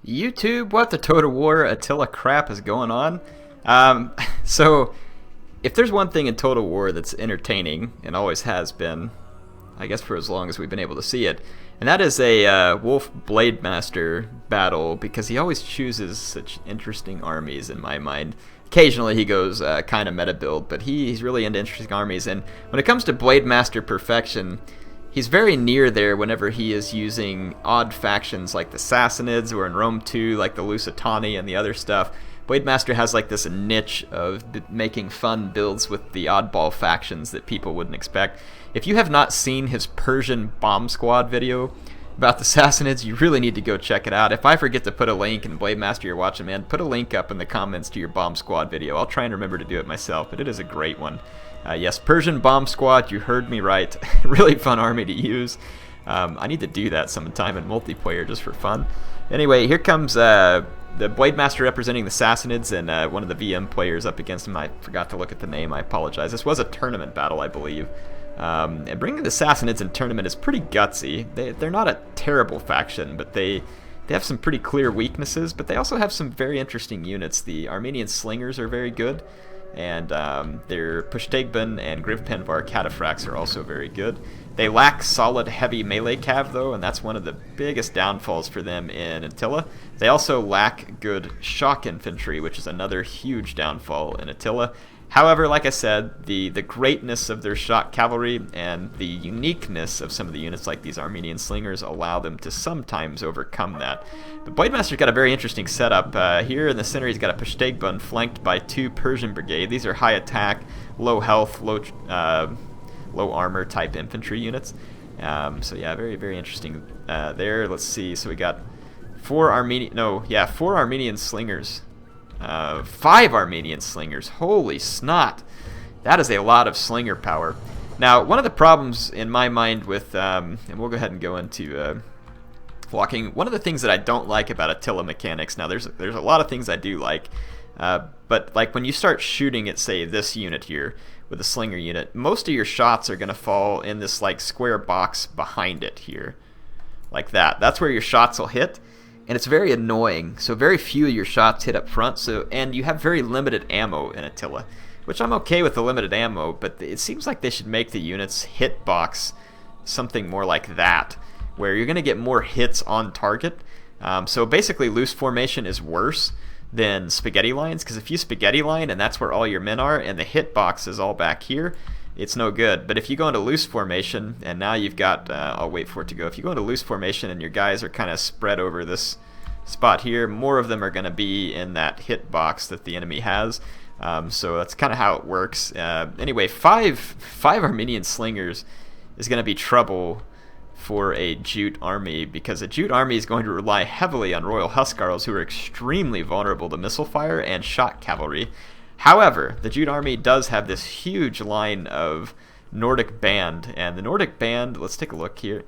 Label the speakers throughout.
Speaker 1: YouTube, what the Total War Attila crap is going on? So, if there's one thing in Total War that's entertaining, and always has been, I guess for as long as we've been able to see it, and that is a Wolf Blade Master battle, because he always chooses such interesting armies in my mind. Occasionally he goes kind of meta build, but he's really into interesting armies, and when it comes to Blade Master perfection, he's very near there whenever he is using odd factions like the Sassanids, or in Rome 2 like the Lusitani and the other stuff. Blade Master has like this niche of making fun builds with the oddball factions that people wouldn't expect. If you have not seen his Persian Bomb Squad video about the Sassanids, you really need to go check it out. If I forget to put a link, and Blade Master you're watching, man, put a link up in the comments to your Bomb Squad video. I'll try and remember to do it myself, but it is a great one. Yes, Persian Bomb Squad, you heard me right. Really fun army to use. I need to do that sometime in multiplayer just for fun. Anyway, here comes the Blade Master representing the Sassanids, and one of the VM players up against him. I forgot to look at the name, I apologize. This was a tournament battle, I believe. And bringing the Sassanids in tournament is pretty gutsy. They're not a terrible faction, but they have some pretty clear weaknesses, but they also have some very interesting units. The Armenian Slingers are very good, and their Pushtegban and Grivpenvar Cataphracts are also very good. They lack solid heavy melee cav though, and that's one of the biggest downfalls for them in Attila. They also lack good shock infantry, which is another huge downfall in Attila. However, like I said, the greatness of their shock cavalry and the uniqueness of some of the units like these Armenian Slingers allow them to sometimes overcome that. But Blade Master's got a very interesting setup. Here in the center he's got a Pushtegban flanked by two Persian Brigade. These are high attack, low health, low armor type infantry units. So yeah, very, very interesting there. Let's see, so we got four Armenian Slingers. 5 Armenian Slingers. Holy snot. That is a lot of slinger power. Now, one of the problems in my mind with, and we'll go ahead and go into walking, one of the things that I don't like about Attila mechanics, now there's a lot of things I do like, but like when you start shooting at, say, this unit here with a slinger unit, most of your shots are going to fall in this like square box behind it here. Like that. That's where your shots will hit. And it's very annoying. So very few of your shots hit up front. And you have very limited ammo in Attila, which I'm okay with the limited ammo, but it seems like they should make the unit's hitbox something more like that, where you're going to get more hits on target. So basically loose formation is worse than spaghetti lines, because if you spaghetti line and that's where all your men are and the hitbox is all back here, it's no good. But if you go into loose formation, and now you've got, I'll wait for it to go, if you go into loose formation and your guys are kind of spread over this spot here, more of them are going to be in that hit box that the enemy has. So that's kind of how it works. Anyway, five Armenian Slingers is going to be trouble for a Jute army, because a Jute army is going to rely heavily on Royal Huscarls, who are extremely vulnerable to missile fire and shock cavalry. However, the Jute army does have this huge line of Nordic Band, and the Nordic Band, let's take a look here.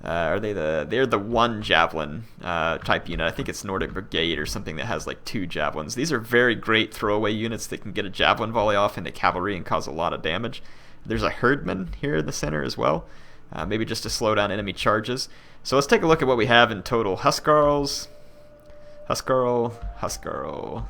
Speaker 1: They're the one javelin type unit. I think it's Nordic Brigade or something that has like 2 javelins. These are very great throwaway units that can get a javelin volley off into cavalry and cause a lot of damage. There's a Herdman here in the center as well, maybe just to slow down enemy charges. So let's take a look at what we have in total. Huscarls, Royal Huscarl.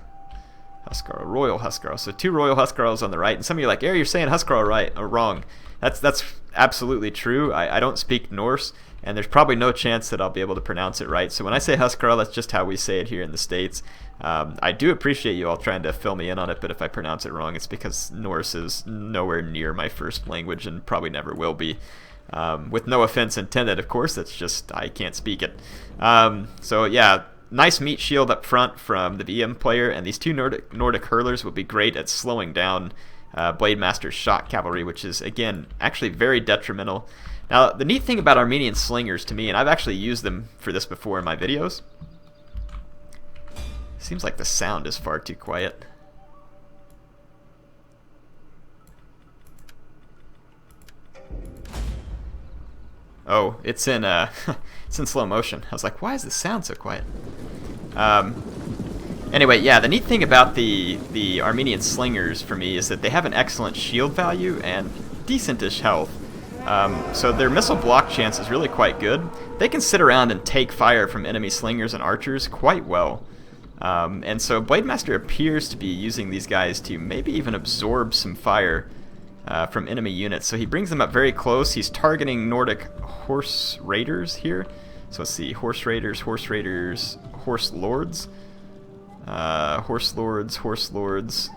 Speaker 1: So 2 Royal Huscarls on the right, and some of you are like, you're saying Huscarl right or wrong. That's absolutely true. I don't speak Norse, and there's probably no chance that I'll be able to pronounce it right. So when I say Huscarl, that's just how we say it here in the States. I do appreciate you all trying to fill me in on it, but if I pronounce it wrong, it's because Norse is nowhere near my first language and probably never will be. With no offense intended, of course. That's just, I can't speak it. So yeah, nice meat shield up front from the VM player, and these 2 Nordic hurlers will be great at slowing down Blade Master's shock cavalry, which is, again, actually very detrimental. Now, the neat thing about Armenian Slingers to me, and I've actually used them for this before in my videos, seems like the sound is far too quiet. Oh, it's in it's in slow motion. I was like, why is the sound so quiet? Anyway, yeah, the neat thing about the Armenian Slingers for me is that they have an excellent shield value and decentish health. So their missile block chance is really quite good. They can sit around and take fire from enemy slingers and archers quite well. And so Blademaster appears to be using these guys to maybe even absorb some fire from enemy units. So he brings them up very close. He's targeting Nordic horse raiders here. So let's see, horse raiders, horse lords, horse lords,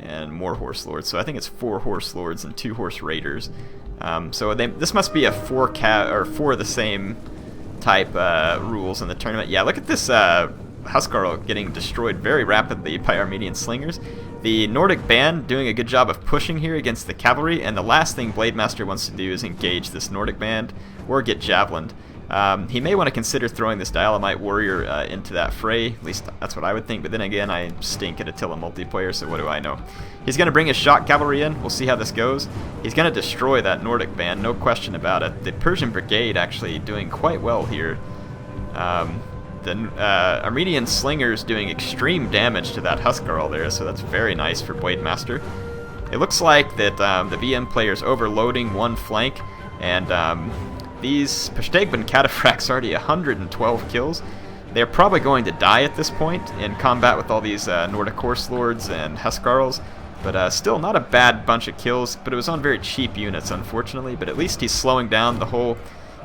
Speaker 1: and more horse lords. So I think it's 4 horse lords and 2 horse raiders. So this must be a 4 of the same type rules in the tournament. Yeah, look at this Huskarl getting destroyed very rapidly by Armenian slingers. The Nordic band doing a good job of pushing here against the cavalry, and the last thing Blademaster wants to do is engage this Nordic band or get javelined. He may want to consider throwing this Dialemite warrior into that fray. At least that's what I would think, but then again, I stink at Attila multiplayer, so what do I know? He's going to bring his shock cavalry in. We'll see how this goes. He's going to destroy that Nordic band, no question about it. The Persian brigade actually doing quite well here. The Armenian slingers doing extreme damage to that Huskarl there, so that's very nice for Blademaster. It looks like that the VM player's overloading one flank, and these Peshtegban cataphracts already 112 kills. They're probably going to die at this point in combat with all these Nordic horse lords and Huskarls, but still not a bad bunch of kills, but it was on very cheap units, unfortunately. But at least he's slowing down the whole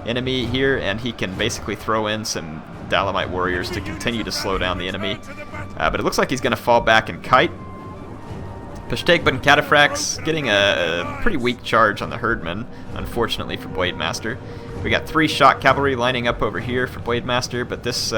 Speaker 1: enemy here, and he can basically throw in some Dalamite warriors to continue to slow down the enemy. But it looks like he's going to fall back and kite. Peshtegban cataphracts getting a pretty weak charge on the herdmen, unfortunately for Blademaster. We got 3 shock cavalry lining up over here for Blademaster, but this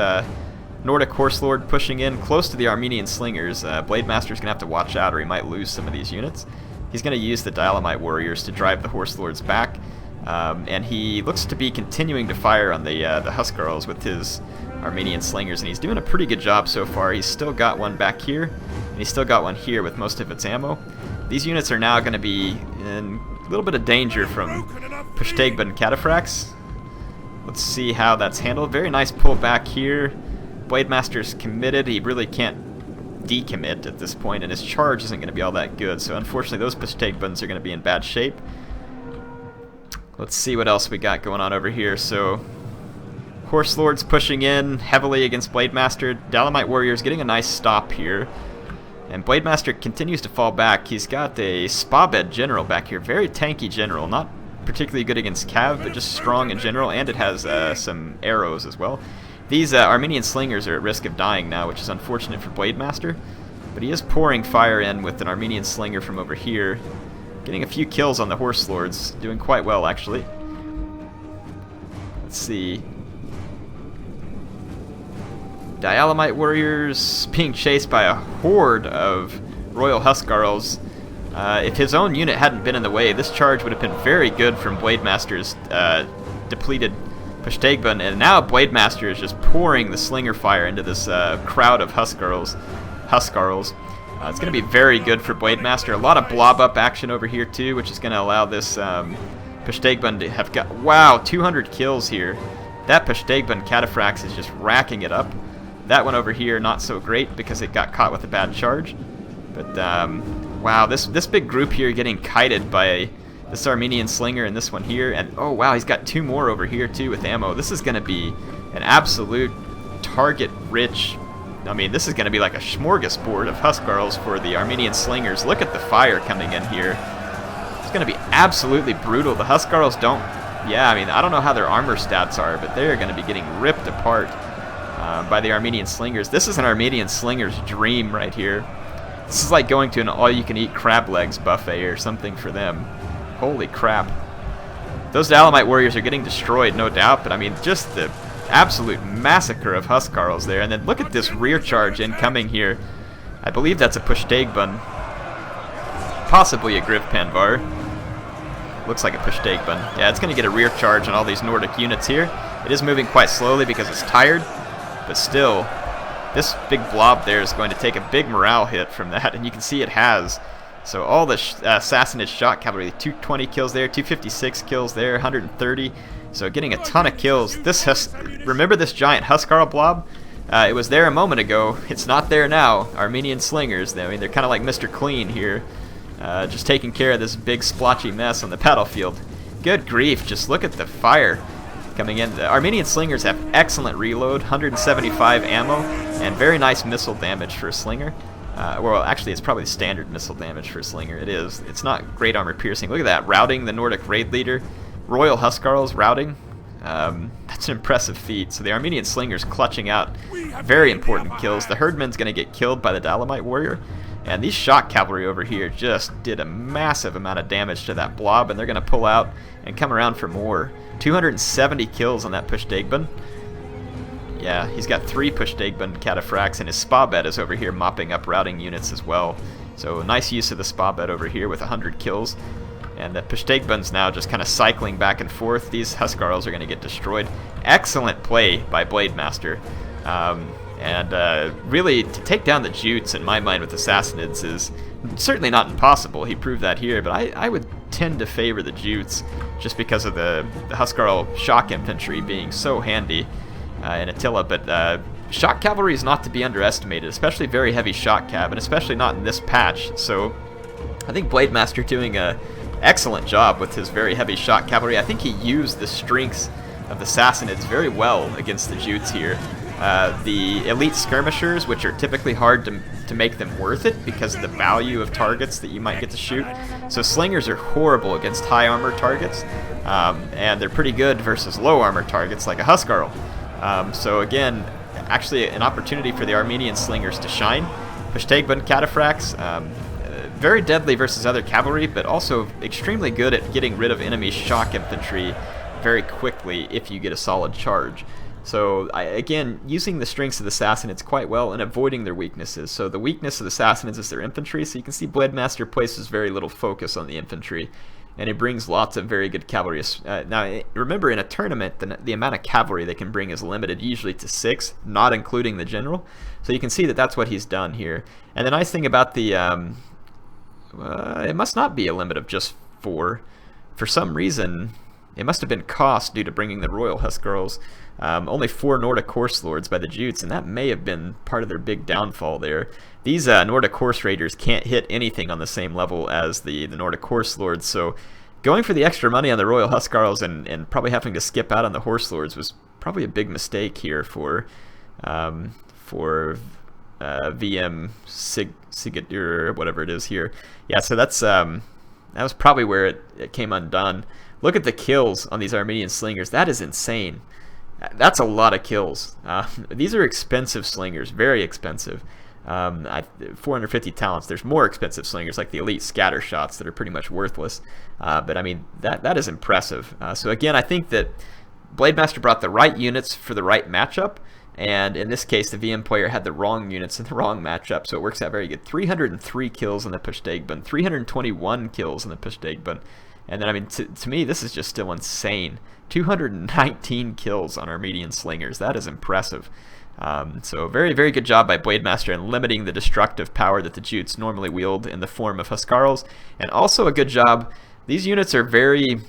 Speaker 1: Nordic horse lord pushing in close to the Armenian slingers. Blademaster's going to have to watch out or he might lose some of these units. He's going to use the Dialemite warriors to drive the horse lords back. And he looks to be continuing to fire on the Huskarls with his Armenian slingers, and he's doing a pretty good job so far. He's still got one back here, and he's still got one here with most of its ammo. These units are now going to be in a little bit of danger from Peshtegban cataphracts. Let's see how that's handled. Very nice pull back here. Blademaster's committed. He really can't decommit at this point, and his charge isn't going to be all that good. So unfortunately, those Peshtegbans are going to be in bad shape. Let's see what else we got going on over here. So, Horse Lords pushing in heavily against Blademaster. Dalamite Warriors getting a nice stop here. And Blademaster continues to fall back. He's got a Spabed General back here. Very tanky General. Not particularly good against Cav, but just strong in general. And it has some arrows as well. These Armenian Slingers are at risk of dying now, which is unfortunate for Blademaster. But he is pouring fire in with an Armenian Slinger from over here. Getting a few kills on the Horse Lords, doing quite well actually. Let's see. Dialemite Warriors being chased by a horde of Royal Huskarls. If his own unit hadn't been in the way, this charge would have been very good from Blademaster's depleted Peshtegban, and now Blademaster is just pouring the Slinger fire into this crowd of Huskarls. It's going to be very good for Blademaster. A lot of blob-up action over here, too, which is going to allow this Peshtegban to have got... Wow, 200 kills here. That Peshtegban Cataphracts is just racking it up. That one over here, not so great because it got caught with a bad charge. But, wow, this big group here getting kited by this Armenian Slinger and this one here. And, oh, wow, he's got 2 more over here, too, with ammo. This is going to be an absolute target-rich... I mean, this is going to be like a smorgasbord of Huskarls for the Armenian Slingers. Look at the fire coming in here. It's going to be absolutely brutal. The Huskarls don't... Yeah, I mean, I don't know how their armor stats are, but they're going to be getting ripped apart by the Armenian Slingers. This is an Armenian Slinger's dream right here. This is like going to an all-you-can-eat crab legs buffet or something for them. Holy crap. Those Dalamite Warriors are getting destroyed, no doubt, but I mean, just the... absolute massacre of Huskarls there. And then look at this rear charge incoming here. I believe that's a Peshtegban. Possibly a Griv Panvar. Looks like a Peshtegban. Yeah, it's going to get a rear charge on all these Nordic units here. It is moving quite slowly because it's tired. But still, this big blob there is going to take a big morale hit from that. And you can see it has. So all the Sassanid shock cavalry, 220 kills there, 256 kills there, 130. So getting a ton of kills. Remember this giant Huskarl blob? It was there a moment ago. It's not there now. Armenian Slingers, I mean, they're kind of like Mr. Clean here. Just taking care of this big splotchy mess on the battlefield. Good grief, just look at the fire coming in. The Armenian slingers have excellent reload, 175 ammo, and very nice missile damage for a slinger. Well, actually, it's probably standard missile damage for a slinger. It is. It's not great armor piercing. Look at that, routing the Nordic raid leader. Royal Huskarls routing. That's an impressive feat. So the Armenian slingers clutching out very important kills. The herdman's going to get killed by the Dalamite warrior. And these shock cavalry over here just did a massive amount of damage to that blob, and they're going to pull out and come around for more. 270 kills on that Pushdagbun. Yeah, he's got 3 Pushdagbun cataphracts, and his spa bed is over here mopping up routing units as well. So nice use of the spa bed over here with 100 kills. And the Pushdagbun's now just kind of cycling back and forth. These Huskarls are going to get destroyed. Excellent play by Blademaster. Really, to take down the Jutes, in my mind, with Assassinids is certainly not impossible. He proved that here, but I would tend to favor the Jutes just because of the Huskarl shock infantry being so handy in Attila. But shock cavalry is not to be underestimated, especially very heavy shock cav, and especially not in this patch. So I think Blademaster doing a excellent job with his very heavy shock cavalry. I think he used the strengths of the Sassanids very well against the Jutes here. The elite skirmishers, which are typically hard to make them worth it because of the value of targets that you might get to shoot. So slingers are horrible against high armor targets, and they're pretty good versus low armor targets like a Huskarl. So again, actually an opportunity for the Armenian slingers to shine. Pushtagbun cataphracts, very deadly versus other cavalry, but also extremely good at getting rid of enemy shock infantry very quickly if you get a solid charge. So again, using the strengths of the Sassanids quite well and avoiding their weaknesses. So the weakness of the Sassanids is their infantry, so you can see Blademaster places very little focus on the infantry, and it brings lots of very good cavalry. Now remember, in a tournament, the amount of cavalry they can bring is limited, usually to 6, not including the general. So you can see that that's what he's done here. And the nice thing about the it must not be a limit of just 4. For some reason, it must have been cost due to bringing the Royal Huskarls. Only 4 Nordic Horse Lords by the Jutes, and that may have been part of their big downfall there. These Nordic Horse Raiders can't hit anything on the same level as the Nordic Horse Lords, so going for the extra money on the Royal Huskarls and probably having to skip out on the Horse Lords was probably a big mistake here for VM Sigadur, whatever it is here. Yeah, so that's that was probably where it came undone. Look at the kills on these Armenian slingers. That is insane. That's a lot of kills. These are expensive slingers, very expensive. 450 talents. There's more expensive slingers like the elite scatter shots that are pretty much worthless. But I mean, that is impressive. So again, I think that Blademaster brought the right units for the right matchup. And in this case, the VM player had the wrong units in the wrong matchup, so it works out very good. 303 kills on the Pushdagbun, 321 kills on the Pushdagbun. And then, I mean, to me, this is just still insane. 219 kills on Armenian slingers. That is impressive. So very, very good job by Blademaster in limiting the destructive power that the Jutes normally wield in the form of Huskarls. And also a good job, these units are very,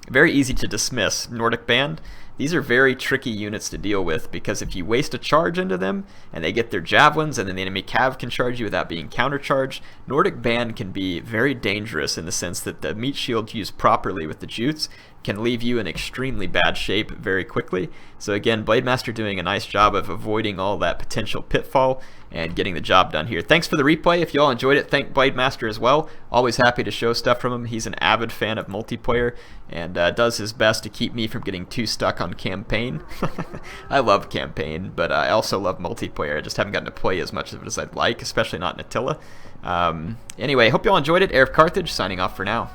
Speaker 1: very easy to dismiss. Nordic Band. These are very tricky units to deal with because if you waste a charge into them and they get their javelins and then the enemy cav can charge you without being countercharged, Nordic Band can be very dangerous in the sense that the meat shield used properly with the Jutes can leave you in extremely bad shape very quickly. So again, Blademaster doing a nice job of avoiding all that potential pitfall and getting the job done here. Thanks for the replay. If you all enjoyed it, thank Blademaster as well. Always happy to show stuff from him. He's an avid fan of multiplayer and does his best to keep me from getting too stuck on campaign. I love campaign, but I also love multiplayer. I just haven't gotten to play as much of it as I'd like, especially not in Attila. Anyway, hope you all enjoyed it. HeirofCarthage signing off for now.